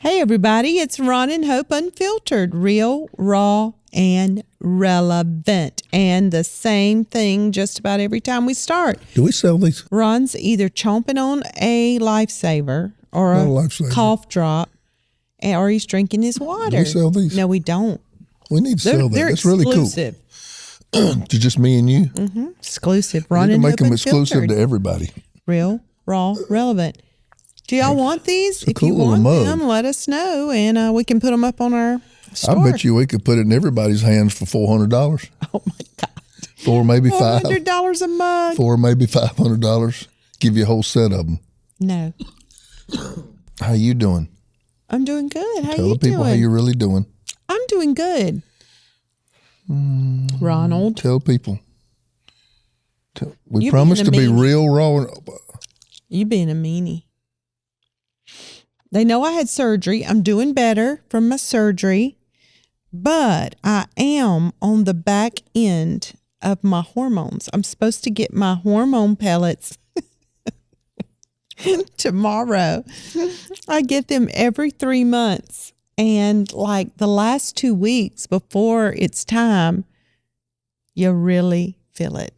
Hey, everybody, it's Ron and Hope Unfiltered, real, raw, and relevant. And the same thing just about every time we start. Do we sell these? Ron's either chomping on a lifesaver or a cough drop, or he's drinking his water. Do we sell these? No, we don't. We need to sell that. They're That's really cool. Just me and you? Mm-hmm. Exclusive. Ron and and make Hope them Unfiltered. exclusive to everybody. Real, raw, relevant. Do y'all want these? If cool you want mug. them, let us know, and we can put them up on our store. I bet you we could put it in everybody's hands for $400. Oh, my God. Or maybe $400 a mug. Or maybe $500. Give you a whole set of them. No. How you doing? I'm doing good. How Tell you the people doing? how you're really doing. I'm doing good. Ronald. Tell people. We You promise being to a be meanie. real, raw. You being a meanie. They know I had surgery. I'm doing better from my surgery, but I am on the back end of my hormones. I'm supposed to get my hormone pellets tomorrow. I get them every 3 months. And like the last 2 weeks before it's time, you really feel it.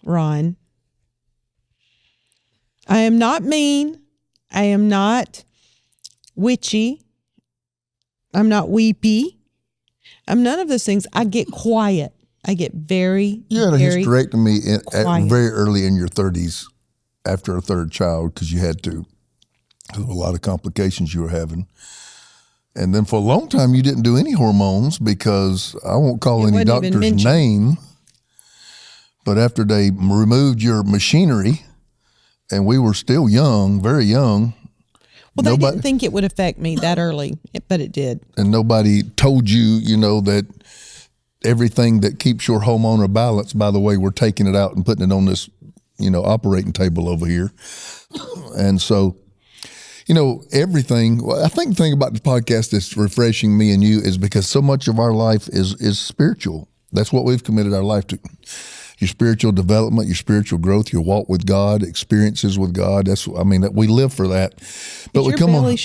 Ron. I am not mean. I am not witchy. I'm not weepy. I'm none of those things. I get quiet. I get very, You had a very hysterectomy quiet. very early in your 30s after a third child because you had to. There were a lot of complications you were having. And then for a long time, you didn't do any hormones because I won't call any wasn't even doctor's mentioned. name. But after they removed your machinery, and we were still young, very young. Well, they didn't think it would affect me that early, but it did. And nobody told you, that everything that keeps your hormonal balance, by the way, we're taking it out and putting it on this, operating table over here. And so, everything, I think the thing about the podcast that's refreshing me and you is because so much of our life is spiritual. That's what we've committed our life to. Your spiritual development, your spiritual growth, your walk with God, experiences with God. That we live for that. But we come on.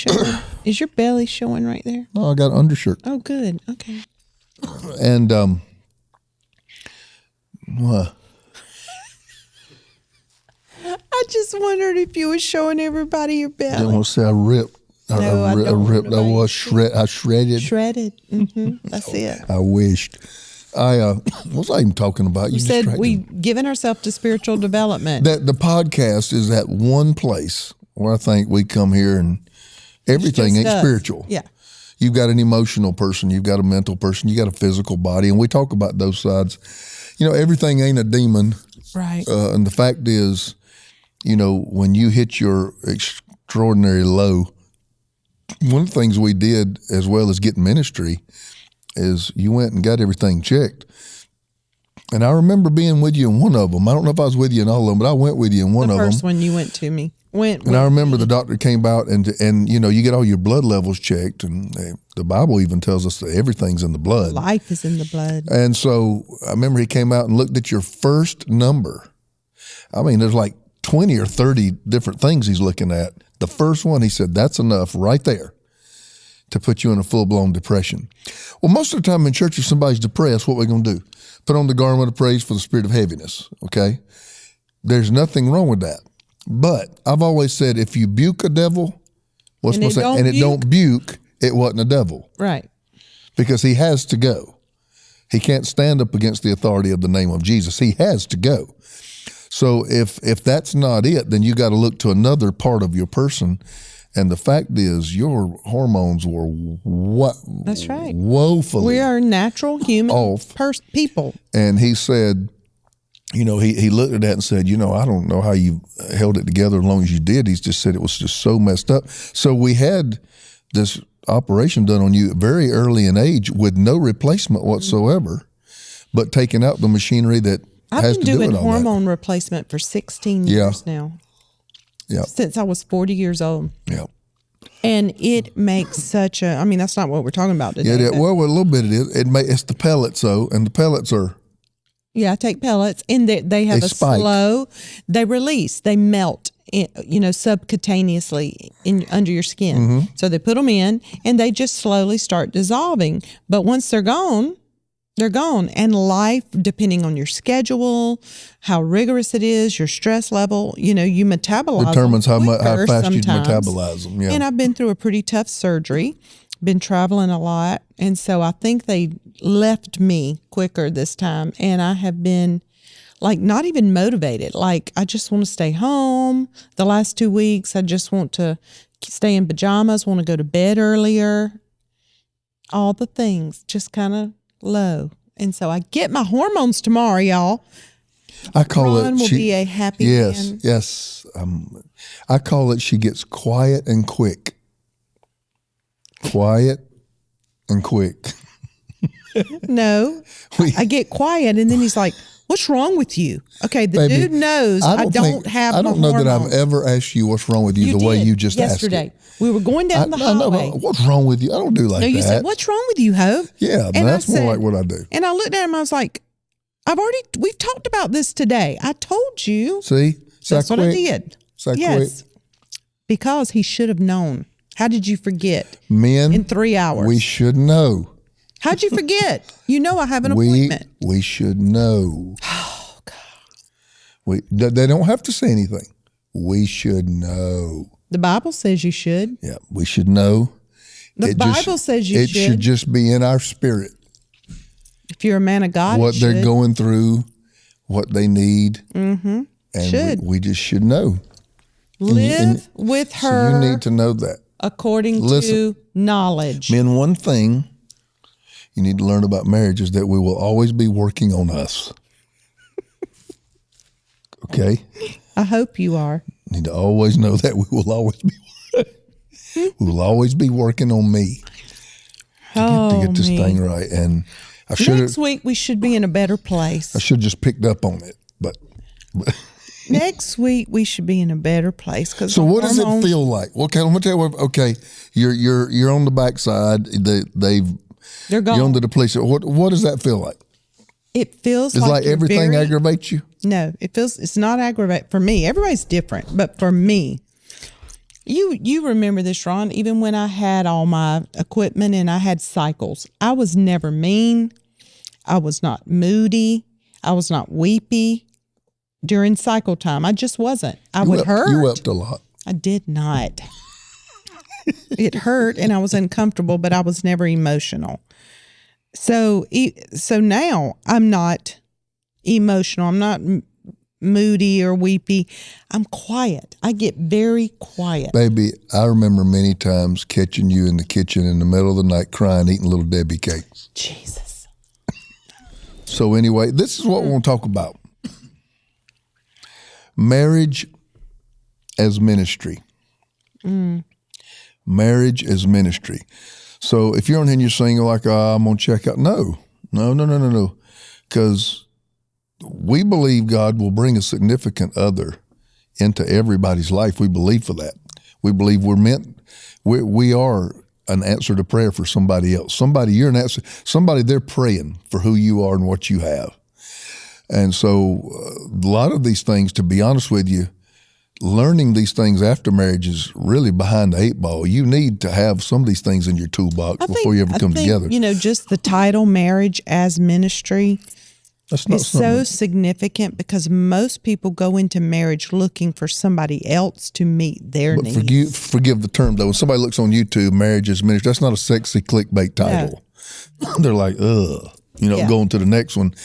Is your belly showing right there? Oh, I got an undershirt. Oh, good. Okay. And I just wondered if you were showing everybody your belly. I don't want to say I ripped. No, I I don't ripped. I really. was I shredded. Shredded. Mm-hmm. That's it. I wished. What was I even talking about? You said we given ourselves to spiritual development. That the podcast is that one place where I think we come here and everything ain't spiritual. Yeah. You've got an emotional person, you've got a mental person, you got a physical body, and we talk about those sides. Everything ain't a demon. Right. And the fact is, when you hit your extraordinary low, one of the things we did as well as get ministry is you went and got everything checked. And I remember being with you in one of them. I don't know if I was with you in all of them, but I went with you in one of them. The first one you went to me. And I remember the doctor came out and you get all your blood levels checked, and the Bible even tells us that everything's in the blood. Life is in the blood. And so I remember he came out and looked at your first number. There's like 20 or 30 different things he's looking at. The first one, he said, that's enough right there to put you in a full-blown depression. Well, most of the time in church, if somebody's depressed, what are we going to do? Put on the garment of praise for the spirit of heaviness, okay? There's nothing wrong with that. But I've always said, if you buke a devil, and it don't buke, it wasn't a devil. Right. Because he has to go. He can't stand up against the authority of the name of Jesus. He has to go. So if that's not it, then you got to look to another part of your person. And the fact is, your hormones were That's right. woefully We are natural human off. People. And he said, he looked at that and said, I don't know how you held it together as long as you did. He just said it was just so messed up. So we had this operation done on you very early in age with no replacement whatsoever, but taking out the machinery that has to do it all I've been doing that. hormone replacement for 16 years now. Yeah. Since I was 40 years old. Yeah. And it makes such a, that's not what we're talking about today. Yeah, well, a little bit it is. It's the pellets, though, and the pellets are. Yeah, I take pellets, and they have They spike. slow, they release, they melt subcutaneously under your skin. So they put them in and they just slowly start dissolving. But once they're gone, they're gone. And life, depending on your schedule, how rigorous it is, your stress level, you metabolize determines them how fast you sometimes. metabolize them. Yeah. And I've been through a pretty tough surgery, been traveling a lot. And so I think they left me quicker this time. And I have been like not even motivated. Like I just want to stay home. The last 2 weeks, I just want to stay in pajamas, want to go to bed earlier. All the things just kind of low. And so I get my hormones tomorrow, y'all. I call Ron will be a happy man. Yes. I call it she gets quiet and quick. Quiet and quick. No, I get quiet and then he's like, what's wrong with you? Okay, the dude knows I don't know that I've ever asked you what's wrong with you the way you just yesterday. asked it. We were going down the hallway. What's wrong with you? I don't do like that. No, you said, what's wrong with you, Ho? Yeah, and that's more like what I do. And I looked at him, I was like, we've talked about this today. I told you. See? That's what I did. Yes. Because he should have known. How did you forget? Men. In 3 hours. We should know. How'd you forget? You know I have an appointment. We should know. Oh, God. They don't have to say anything. We should know. The Bible says you should. Yeah, we should know. The Bible says you should. It should just be in our spirit. If you're a man of God, what they're going through, what they need. Mm-hmm. And we just should know. Live with her. So you need to know that. According to knowledge. Men, one thing you need to learn about marriage is that we will always be working on us. Okay? I hope you are. You need to always know that we will always be working on me to get this thing right. And next week we should be in a better place. I should have just picked up on it, but next week we should be in a better place. So what does it feel like? Okay, let me tell you what. Okay, you're on the backside. They're gone. You're on the depletion. What does that feel like? It feels like everything aggravates you. No, it's not aggravate for me. Everybody's different, but for me, you remember this, Ron. Even when I had all my equipment and I had cycles, I was never mean. I was not moody. I was not weepy during cycle time. I just wasn't. I would hurt. You wept a lot. I did not. It hurt and I was uncomfortable, but I was never emotional. So now I'm not emotional. I'm not moody or weepy. I'm quiet. I get very quiet. Baby, I remember many times catching you in the kitchen in the middle of the night crying, eating Little Debbie cakes. Jesus. So anyway, this is what we want to talk about. Marriage as ministry. Marriage as ministry. So if you're on here and you're saying like, I'm going to check out. No. Because we believe God will bring a significant other into everybody's life. We believe for that. We believe we are an answer to prayer for somebody else. You're an answer. Somebody, they're praying for who you are and what you have. And so a lot of these things, to be honest with you, learning these things after marriage is really behind the 8 ball. You need to have some of these things in your toolbox before you ever come together. Just the title marriage as ministry is so significant because most people go into marriage looking for somebody else to meet their needs. Forgive the term though. When somebody looks on YouTube, marriage as ministry, that's not a sexy clickbait title. No. They're like, ugh, going to the next one.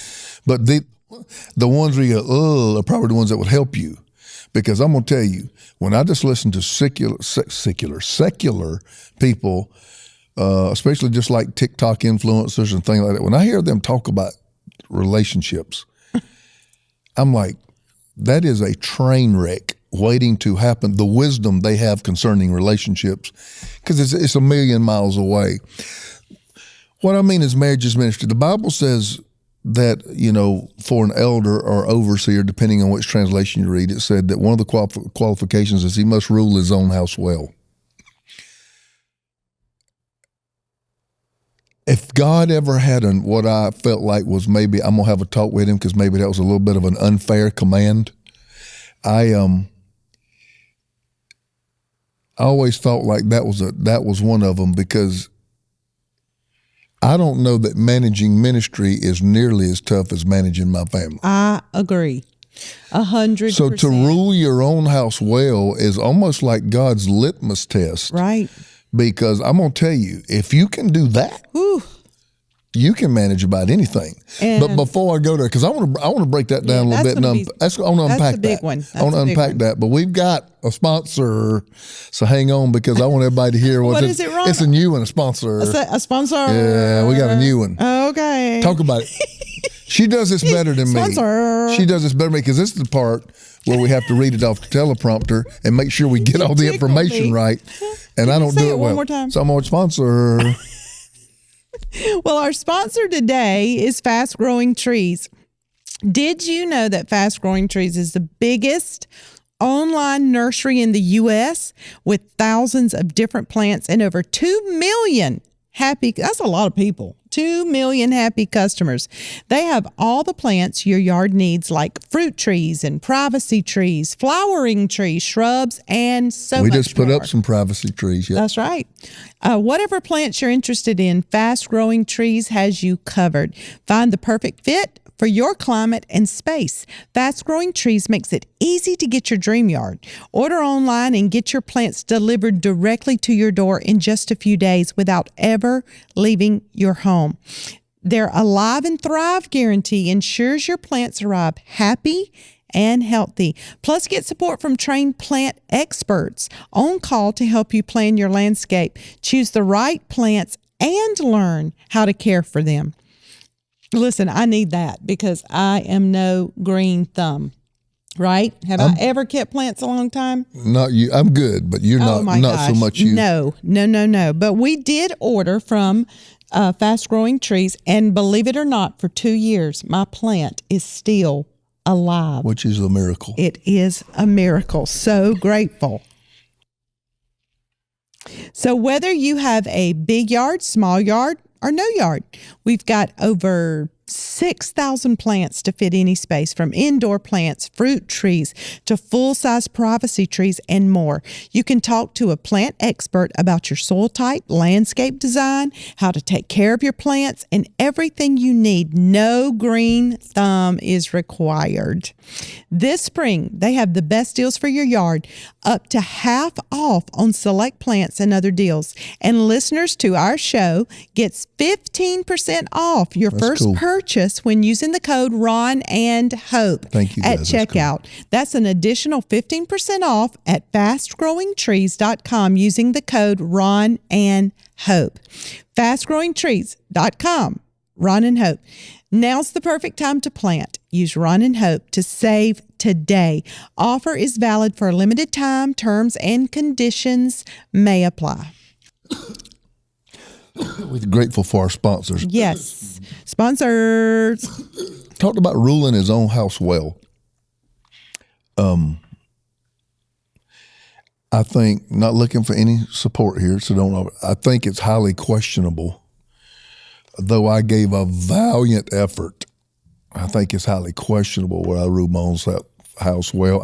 But the ones where you go, ugh, are probably the ones that would help you. Because I'm going to tell you, when I just listen to secular people, especially just like TikTok influencers and things like that, when I hear them talk about relationships, I'm like, that is a train wreck waiting to happen. The wisdom they have concerning relationships, because it's a million miles away. What I mean is marriage is ministry. The Bible says that, for an elder or overseer, depending on which translation you read, it said that one of the qualifications is he must rule his own house well. If God ever had what I felt like was maybe I'm going to have a talk with him because maybe that was a little bit of an unfair command, I always felt like that was one of them, because I don't know that managing ministry is nearly as tough as managing my family. I agree. 100%. So to rule your own house well is almost like God's litmus test. Right. Because I'm going to tell you, if you can do that, Whew. you can manage about anything. But before I go there, because I want to break that down a little bit. I want to unpack a big that. one. I want to unpack that. But we've got a sponsor, so hang on, because I want everybody to hear what is it, Ron? It's a new one, a sponsor. A sponsor? Yeah, we got a new one. Okay. Talk about it. She does this better than Sponsor. me. She does this better than me, because this is the part where we have to read it off the teleprompter and make sure we get all the information right. And I don't do it well. One more time. So I'm on sponsor. Well, our sponsor today is Fast Growing Trees. Did you know that Fast Growing Trees is the biggest online nursery in the U.S. with thousands of different plants and over 2 million happy, that's a lot of people, 2 million happy customers. They have all the plants your yard needs, like fruit trees and privacy trees, flowering trees, shrubs, and so much more. We just put up some privacy trees. Yeah. That's right. Whatever plants you're interested in, Fast Growing Trees has you covered. Find the perfect fit for your climate and space. Fast Growing Trees makes it easy to get your dream yard. Order online and get your plants delivered directly to your door in just a few days without ever leaving your home. Their Alive and Thrive guarantee ensures your plants arrive happy and healthy. Plus, get support from trained plant experts on call to help you plan your landscape, choose the right plants, and learn how to care for them. Listen, I need that because I am no green thumb, right? Have I ever kept plants a long time? Not you. I'm good, but you're not so much you. No. But we did order from Fast Growing Trees, and believe it or not, for 2 years, my plant is still alive. Which is a miracle. It is a miracle. So grateful. So whether you have a big yard, small yard, or no yard, we've got over 6,000 plants to fit any space, from indoor plants, fruit trees, to full-size privacy trees, and more. You can talk to a plant expert about your soil type, landscape design, how to take care of your plants, and everything you need. No green thumb is required. This spring, they have the best deals for your yard, up to half off on select plants and other deals. And listeners to our show gets 15% off your first purchase when using the code Ron and Hope. Thank you, guys. At checkout. That's an additional 15% off at fastgrowingtrees.com using the code Ron and Hope. Fastgrowingtrees.com. Ron and Hope. Now's the perfect time to plant. Use Ron and Hope to save today. Offer is valid for a limited time. Terms and conditions may apply. We're grateful for our sponsors. Yes. Sponsors. Talked about ruling his own house well. I think, not looking for any support here, so don't. I think it's highly questionable. Though I gave a valiant effort, I think it's highly questionable whether I rule my own house well.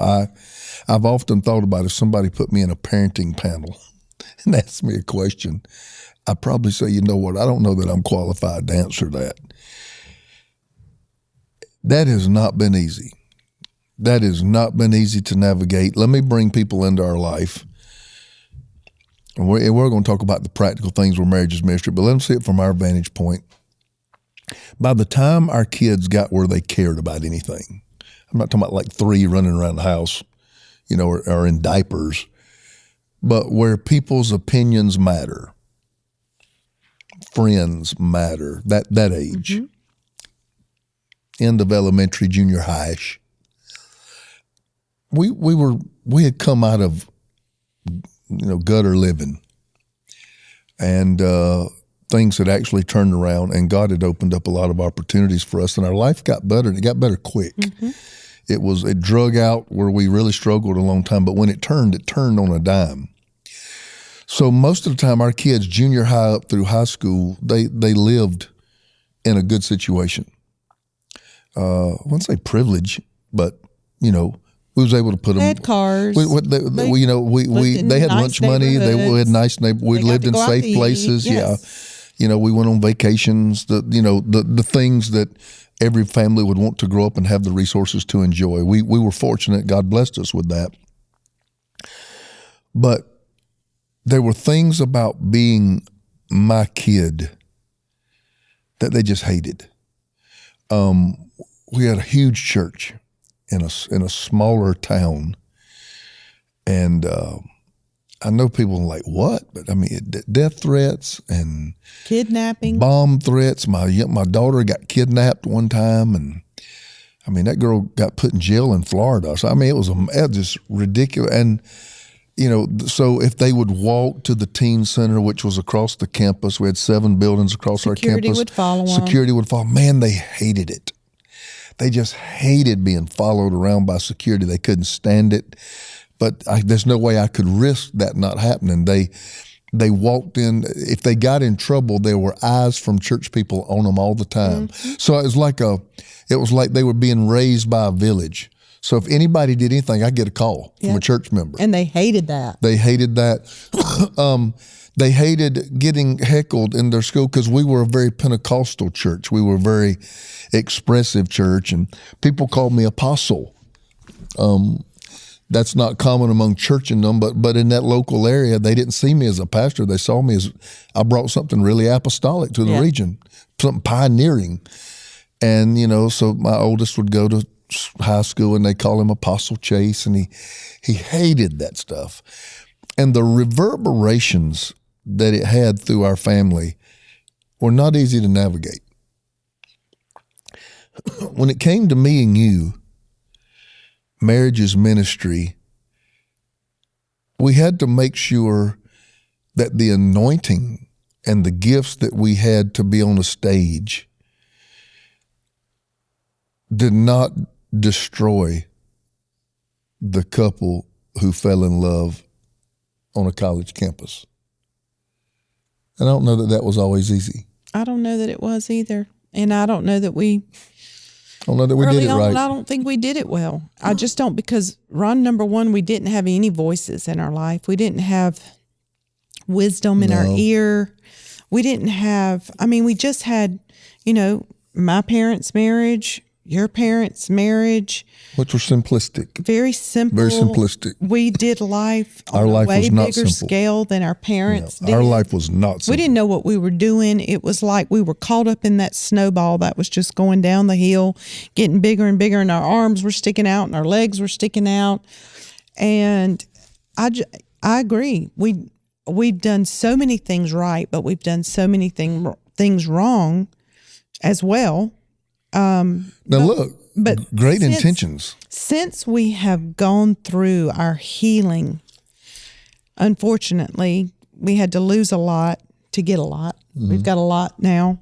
I've often thought about if somebody put me in a parenting panel and asked me a question, I'd probably say, you know what, I don't know that I'm qualified to answer that. That has not been easy. That has not been easy to navigate. Let me bring people into our life. And we're going to talk about the practical things where marriage is ministry, but let them see it from our vantage point. By the time our kids got where they cared about anything, I'm not talking about like 3 running around the house, or in diapers, but where people's opinions matter, friends matter, that age, end of elementary, junior high-ish. We had come out of gutter living, and things had actually turned around, and God had opened up a lot of opportunities for us, and our life got better, and it got better quick. It drug out where we really struggled a long time, but when it turned on a dime. So most of the time, our kids, junior high up through high school, they lived in a good situation. I wouldn't say privilege, but We was able to put them. They had cars. They had lunch money. They had nice neighborhoods. We lived in safe places. Yes. Yeah. We went on vacations. The things that every family would want to grow up and have the resources to enjoy. We were fortunate. God blessed us with that. But there were things about being my kid that they just hated. We had a huge church in a smaller town, and I know people are like, what? But I mean, death threats and kidnapping, bomb threats. My daughter got kidnapped one time, and I mean, that girl got put in jail in Florida. So I mean, it was just ridiculous. And so if they would walk to the teen center, which was across the campus, we had 7 buildings across our campus. Security would follow them. Security would follow. Man, they hated it. They just hated being followed around by security. They couldn't stand it. But there's no way I could risk that not happening. They walked in. If they got in trouble, there were eyes from church people on them all the time. Mm-hmm. So it was like they were being raised by a village. So if anybody did anything, I get a call from a church member. And they hated that. They hated that. They hated getting heckled in their school because we were a very Pentecostal church. We were a very expressive church, and people called me apostle. That's not common among churchendom, but in that local area, they didn't see me as a pastor. They saw me as I brought something really apostolic to the region, something pioneering. And, so my oldest would go to high school, and they call him Apostle Chase, and he hated that stuff. And the reverberations that it had through our family were not easy to navigate. When it came to me and you, marriage is ministry, we had to make sure that the anointing and the gifts that we had to be on a stage did not destroy the couple who fell in love on a college campus. And I don't know that was always easy. I don't know that it was either. And I don't know that we did it right. I don't think we did it well. I just don't, because Ron, number one, we didn't have any voices in our life. We didn't have wisdom in our ear. We didn't have, we just had, my parents' marriage, your parents' marriage. Which were simplistic. Very simple. Very simplistic. We did life on our a life way was not bigger simple. Scale than our parents did. Our life was not simple. We didn't know what we were doing. It was like we were caught up in that snowball that was just going down the hill, getting bigger and bigger, and our arms were sticking out and our legs were sticking out. And I agree. We've done so many things right, but we've done so many things wrong as well. But great intentions. Since we have gone through our healing, unfortunately, we had to lose a lot to get a lot. Mm-hmm. We've got a lot now,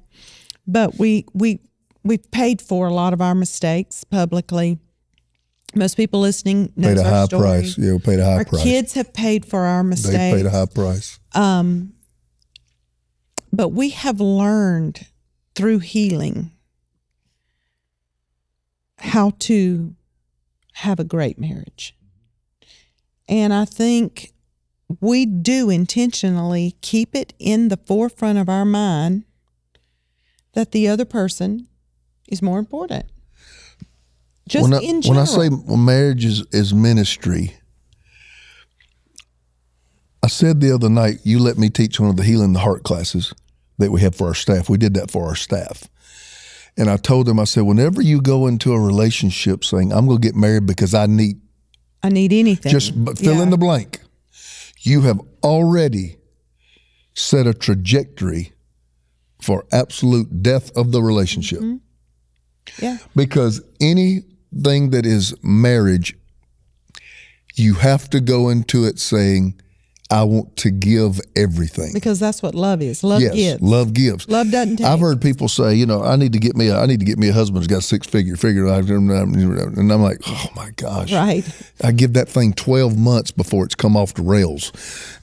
but we've paid for a lot of our mistakes publicly. Most people listening knows paid a our high story. Price. Yeah, we paid a high price. Our kids have paid for our mistakes. They paid a high price. But we have learned through healing how to have a great marriage. And I think we do intentionally keep it in the forefront of our mind that the other person is more important. Just in general. When I say marriage is ministry, I said the other night, you let me teach one of the Healing the Heart classes that we have for our staff. We did that for our staff. And I told them, I said, whenever you go into a relationship saying, I'm going to get married because I need anything. Just fill in the blank. You have already set a trajectory for absolute death of the relationship. Mm-hmm. Yeah. Because anything that is marriage, you have to go into it saying, I want to give everything. Because that's what love is. Love gives. Love gives. Love doesn't take. I've heard people say, I need to get me a husband who's got figure, and I'm like, oh my gosh. Right. I give that thing 12 months before it's come off the rails.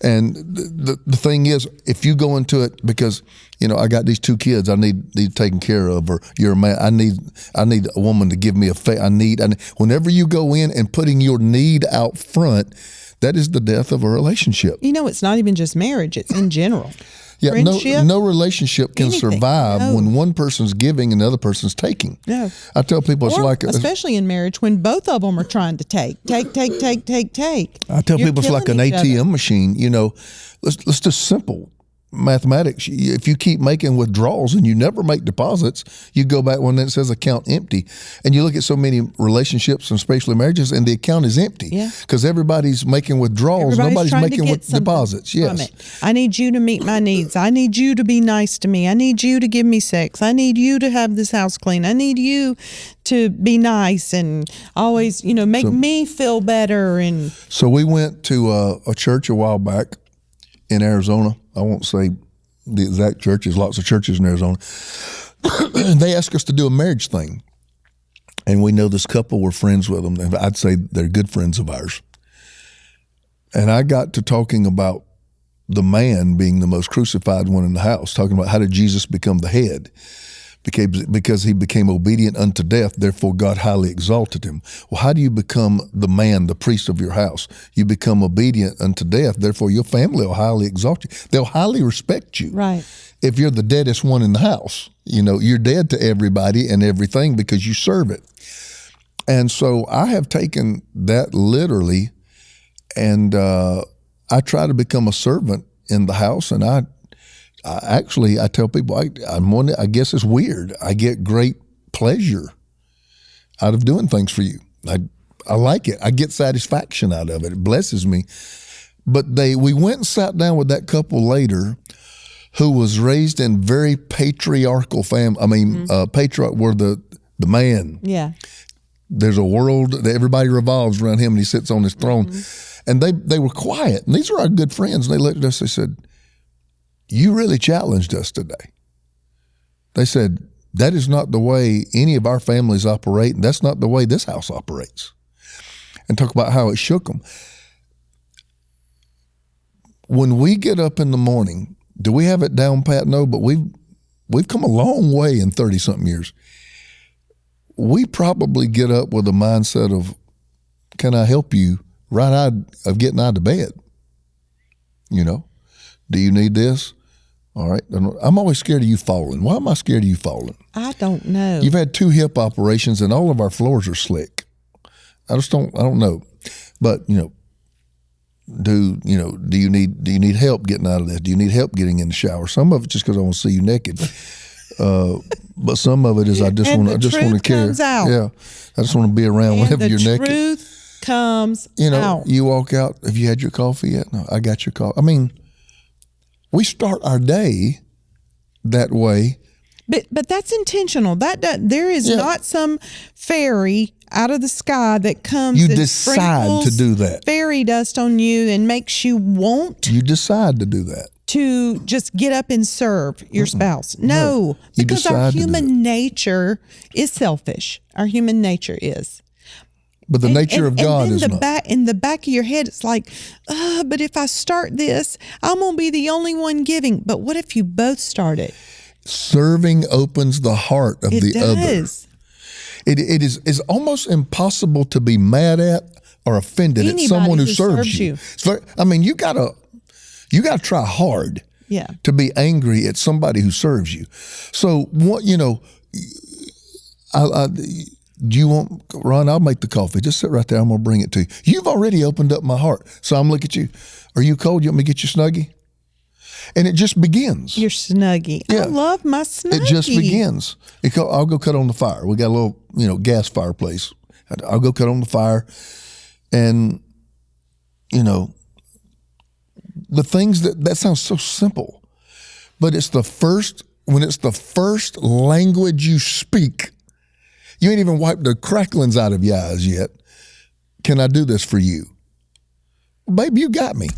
And the thing is, if you go into it because, I got these 2 kids I need taken care of, or you're a man, I need a woman to give me I need, whenever you go in and putting your need out front, that is the death of a relationship. It's not even just marriage, it's in general. Yeah, Friendship, no relationship can anything. survive No. when one person's giving and the other person's taking. No. I tell people it's like especially in marriage when both of them are trying to take. I tell You're people it's like an killing each ATM other. machine. Let's just simple mathematics. If you keep making withdrawals and you never make deposits, you go back when it says account empty, and you look at so many relationships and especially marriages, and the account is empty. Yeah. Because everybody's making withdrawals. Nobody's trying to making get something deposits. from Yes. it. I need you to meet my needs. I need you to be nice to me. I need you to give me sex. I need you to have this house clean. I need you to be nice and always, make me feel better. And So we went to a church a while back in Arizona. I won't say the exact church. There's lots of churches in Arizona. They asked us to do a marriage thing. And we know this couple, we're friends with them. And I'd say they're good friends of ours. And I got to talking about the man being the most crucified one in the house, talking about how did Jesus become the head? Because he became obedient unto death, therefore God highly exalted him. Well, how do you become the man, the priest of your house? You become obedient unto death, therefore your family will highly exalt you. They'll highly respect you. right. If you're the deadest one in the house, you're dead to everybody and everything because you serve it. And so I have taken that literally, and I try to become a servant in the house, and I tell people, I guess it's weird. I get great pleasure out of doing things for you. I like it. I get satisfaction out of it. It blesses me. But we went and sat down with that couple later who was raised in very patriarchal family. Patriarch were the man. Yeah. There's a world that everybody revolves around him and he sits on his throne. And they were quiet. And these are our good friends. And they looked at us, they said, you really challenged us today. They said, that is not the way any of our families operate, and that's not the way this house operates. And talk about how it shook them. When we get up in the morning, do we have it down pat? No, but we've come a long way in 30-something years. We probably get up with a mindset of, can I help you right out of getting out of bed? Do you need this? All right. I'm always scared of you falling. Why am I scared of you falling? I don't know. You've had 2 hip operations and all of our floors are slick. I don't know. But, do you need help getting out of this? Do you need help getting in the shower? Some of it just because I want to see you naked. But some of it is I just want to care. Out. Yeah. I just want to be around whenever you're naked. The truth comes out. You walk out, have you had your coffee yet? No, I got your coffee. We start our day that way. But that's intentional. There is not some fairy out of the sky that comes. You and decide to do that. Fairy dust on you and makes you want. You decide to do that. To just get up and serve your spouse. No, because our human nature is selfish. Our human nature is. But the nature of God is not. In the back of your head, it's like, but if I start this, I'm going to be the only one giving. But what if you both start it? Serving opens the heart of the other. It is almost impossible to be mad at or offended at someone who serves you. You gotta try hard. Yeah. To be angry at somebody who serves you. So what do you want, Ron? I'll make the coffee. Just sit right there. I'm gonna bring it to you. You've already opened up my heart. So I'm looking at you. Are you cold? You want me to get you Snuggie? And it just begins. Your Snuggie. Yeah. I love my Snuggie. It just begins. I'll go cut on the fire. We got a little, gas fireplace. I'll go cut on the fire. And, the things that sounds so simple, but when it's the first language you speak, you ain't even wiped the cracklings out of your eyes yet. Can I do this for you? Baby, you got me.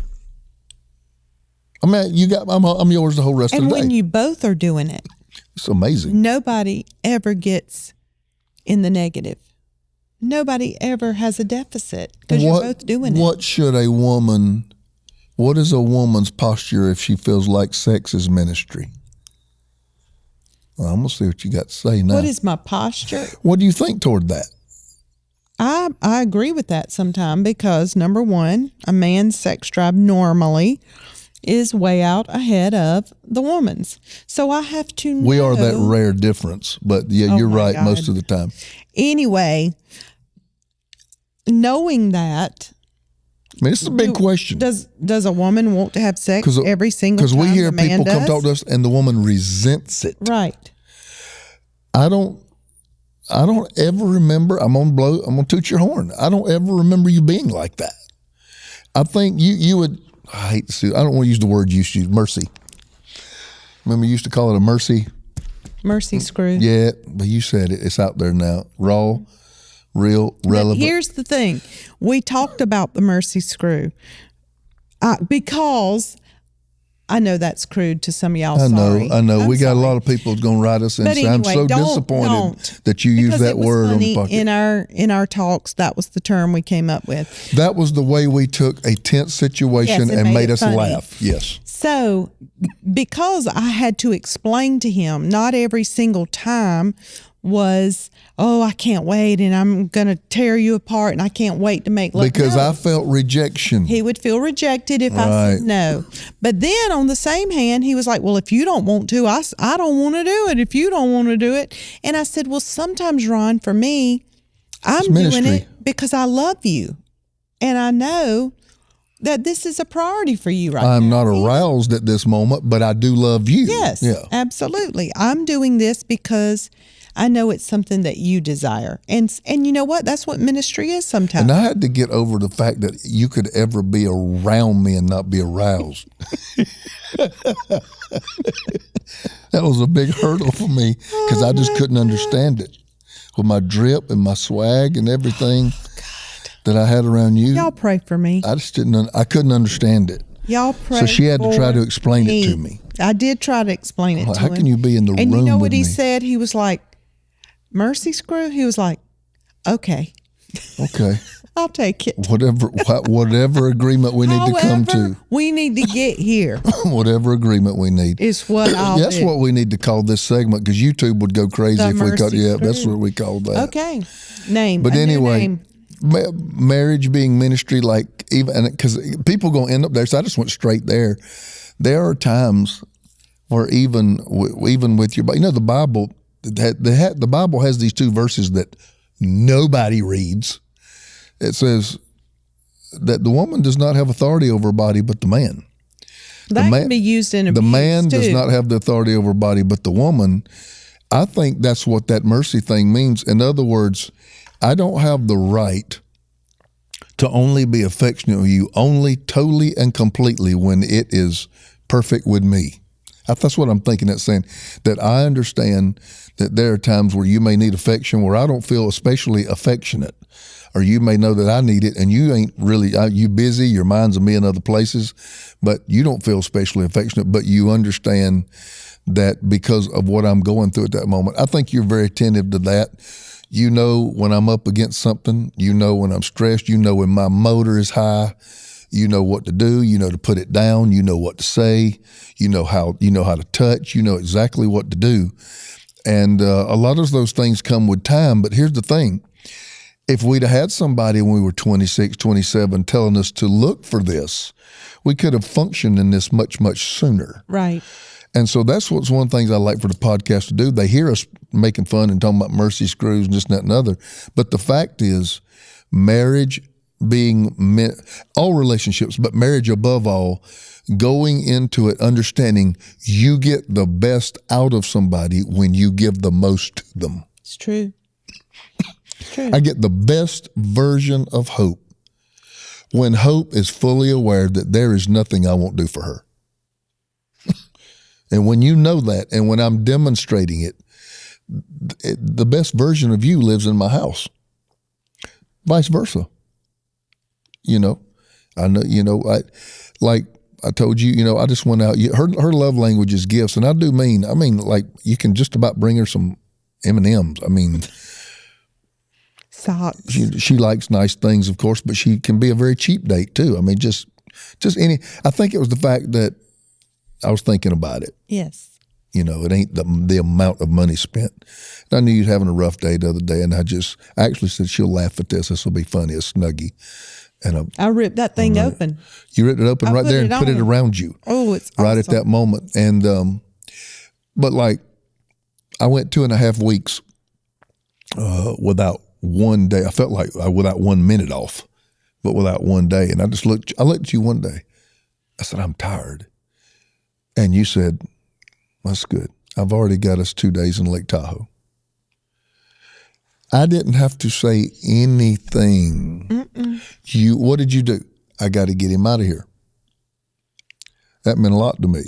I mean, I'm yours the whole rest of And the day. when you both are doing it, It's amazing. nobody ever gets in the negative. Nobody ever has a deficit because you're both doing it. What is a woman's posture if she feels like sex is ministry? Well, I'm going to see what you got to say now. What is my posture? What do you think toward that? I agree with that sometimes because, number one, a man's sex drive normally is way out ahead of the woman's. So I have to know. We are that rare difference, but yeah, you're right God. most of the time. Anyway, knowing that. I mean, it's a big question. Does a woman want to have sex every single time? Because we hear the man people come does? talk to us and the woman resents it. Right. I don't ever remember, I'm gonna toot your horn. I don't ever remember you being like that. I think you would, I hate to say, I don't want to use the word you used, mercy. Remember you used to call it a mercy? Mercy screw. Yeah, but you said it. It's out there now. Raw, real, relevant. But here's the thing. We talked about the mercy screw because I know that's crude to some of y'all. I know. I'm we got a lot of people going to write us and say, anyway, I'm so disappointed that you used that word on the podcast. In our talks, that was the term we came up with. That was the way we took a tense situation and made us laugh. Yes. So because I had to explain to him, not every single time was, oh, I can't wait and I'm going to tear you apart and I can't wait to make love. Because I felt rejection. He would feel rejected if I said no. But then on the same hand, he was like, well, if you don't want to, I don't want to do it if you don't want to do it. And I said, well, sometimes, Ron, for me, I'm doing it because I love you. And I know that this is a priority for you right now. I'm not aroused at this moment, but I do love you. Yes, absolutely. I'm doing this because I know it's something that you desire. And you know what? That's what ministry is sometimes. And I had to get over the fact that you could ever be around me and not be aroused. That was a big hurdle for me because I just couldn't understand it. With my drip and my swag and everything that I had around you. Y'all pray for me. I just I couldn't understand it. Y'all pray. So she had to try to explain it to me. I did try to explain it to him. How can you be in the room and you know what with he me? said? He was like, mercy screw? He was like, okay. Okay. I'll take it. Whatever agreement we need to come to. We need to get here. Whatever agreement we need. Is what I'll That's do. what we need to call this segment because YouTube would go crazy if we called. Yeah, that's what we called that. Okay. Name. But anyway, marriage being ministry, like even because people gonna end up there. So I just went straight there. There are times where even with your, the Bible, the Bible has these two verses that nobody reads. It says that the woman does not have authority over her body, but the man. That can be used in abuse The man too. does not have the authority over her body, but the woman. I think that's what that mercy thing means. In other words, I don't have the right to only be affectionate with you, only totally and completely when it is perfect with me. That's what I'm thinking it's saying, that I understand that there are times where you may need affection where I don't feel especially affectionate, or you may know that I need it and you ain't really, you busy, your mind's a million other places, but you don't feel especially affectionate, but you understand that because of what I'm going through at that moment. I think you're very attentive to that. You know when I'm up against something, you know when I'm stressed, you know when my motor is high, you know what to do, you know to put it down, you know what to say, you know how to touch, you know exactly what to do. And a lot of those things come with time, but here's the thing. If we'd have had somebody when we were 26, 27 telling us to look for this, we could have functioned in this much, much sooner. Right. And so that's what's one of the things I like for the podcast to do. They hear us making fun and talking about mercy screws and this and that and other. But the fact is, marriage being all relationships, but marriage above all, going into it understanding you get the best out of somebody when you give the most to them. It's true. It's true. I get the best version of Hope when Hope is fully aware that there is nothing I won't do for her. And when you know that, and when I'm demonstrating it, the best version of you lives in my house. Vice versa. I know, like I told you, I just went out. Her love language is gifts, and I mean, like you can just about bring her some M&Ms. I mean, socks. She likes nice things, of course, but she can be a very cheap date too. I mean, just any. I think it was the fact that I was thinking about it. Yes. It ain't the amount of money spent. And I knew you'd having a rough day the other day, and I actually said, she'll laugh at this. This will be funny, a Snuggie. And I ripped that thing open. You ripped it open right there and put it around you. Oh, it's right awesome. At that moment. And but like I went 2.5 weeks without one day. I felt like without 1 minute off, but without one day. And I looked at you one day. I said, I'm tired. And you said, that's good. I've already got us 2 days in Lake Tahoe. I didn't have to say anything. What did you do? I got to get him out of here. That meant a lot to me.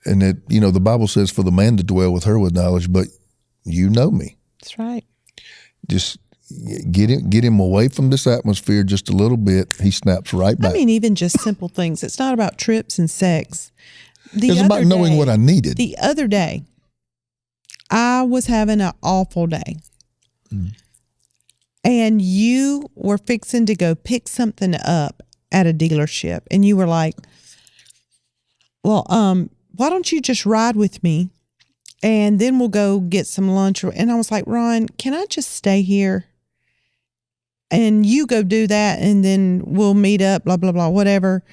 And the Bible says for the man to dwell with her with knowledge, but you know me. That's right. Just get him away from this atmosphere just a little bit. He snaps right back. I mean, even just simple things. It's not about trips and sex. It's about knowing what I needed. The other day, I was having an awful day. And you were fixing to go pick something up at a dealership. And you were like, well, why don't you just ride with me? And then we'll go get some lunch. And I was like, Ron, can I just stay here? And you go do that. And then we'll meet up, blah, blah, blah, whatever.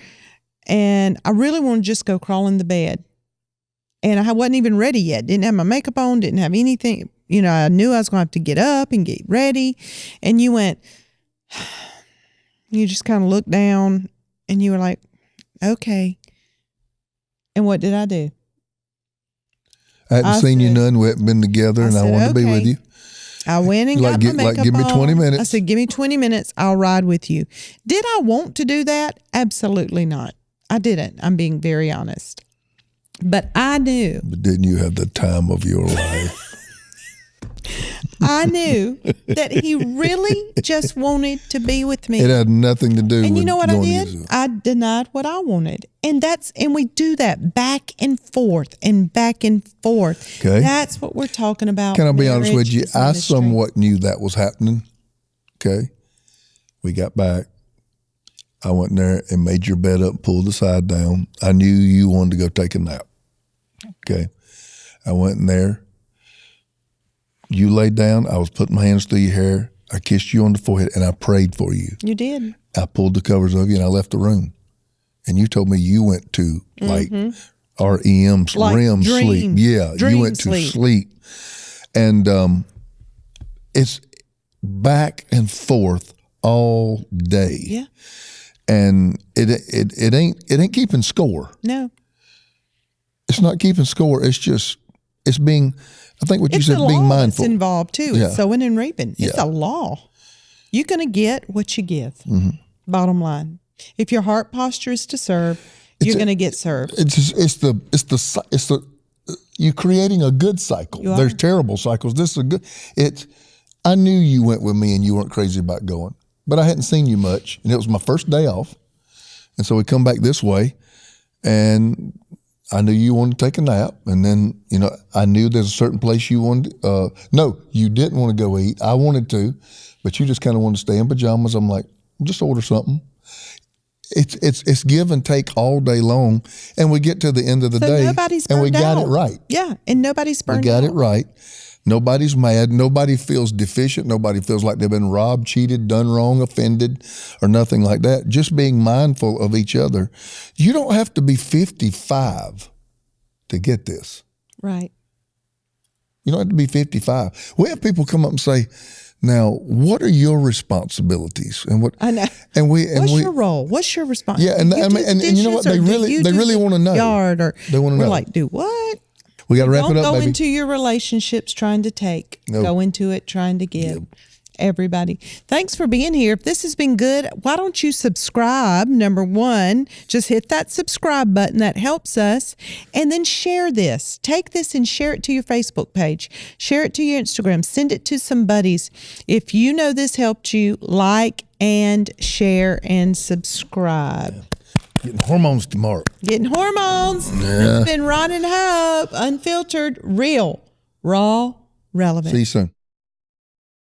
And I really want to just go crawl in the bed. And I wasn't even ready yet. Didn't have my makeup on, didn't have anything. I knew I was going to have to get up and get ready. And you went, you just kind of looked down and you were like, okay. And what did I do? I hadn't seen you none. We hadn't been together, and I wanted to be with you. I went and got my makeup give me 20 on. minutes. I said, give me 20 minutes. I'll ride with you. Did I want to do that? Absolutely not. I didn't. I'm being very honest. But I knew. But didn't you have the time of your life? I knew that he really just wanted to be with me. It had nothing to do with. And you know what I did? I denied what I wanted. And we do that back and forth and back and forth. Okay. That's what we're talking about. Can I be honest with you? I somewhat knew that was happening. Okay. We got back. I went in there and made your bed up, pulled the side down. I knew you wanted to go take a nap. Okay. I went in there. You laid down. I was putting my hands through your hair. I kissed you on the forehead and I prayed for you. You did. I pulled the covers over you and I left the room. And you told me you went to like REM, like REM sleep. Yeah, you went to sleep. And it's back and forth all day. Yeah. And it ain't keeping score. No. It's not keeping score. It's being, I think what you said, being mindful. It's involved too. Yeah. It's sowing and reaping. It's Yeah. a law. You're going to get what you give. Bottom line. If your heart posture is to serve, you're going to get served. It's you're creating a good cycle. You are. There's terrible cycles. This is a good. I knew you went with me and you weren't crazy about going, but I hadn't seen you much, and it was my first day off, and so we come back this way, and I knew you wanted to take a nap, and then I knew there's a certain place you wanted. No, you didn't want to go eat. I wanted to, but you just kind of wanted to stay in pajamas. I'm like, just order something. It's give and take all day long, and we get to the end of the day, and we got it right. Yeah, and nobody's burned out. We got it right. Nobody's mad. Nobody feels deficient. Nobody feels like they've been robbed, cheated, done wrong, offended, or nothing like that. Just being mindful of each other. You don't have to be 55 to get this. Right. You don't have to be 55. We have people come up and say, now, what are your responsibilities? And what I know. What's your role? What's your responsibility? Yeah, and you know what? They really want to know. Yard or they want to know. We're like, do what? We got to wrap it up, Don't go baby. into your relationships trying to take. Nope. Go into it trying to give. Yep. Everybody, thanks for being here. If this has been good, why don't you subscribe? Number one, just hit that subscribe button. That helps us. And then share this. Take this and share it to your Facebook page. Share it to your Instagram. Send it to some buddies. If you know this helped you, like and share and subscribe. Getting hormones tomorrow. Getting hormones. Yeah. It's been Ron and Hope, unfiltered, real, raw, relevant. See you soon.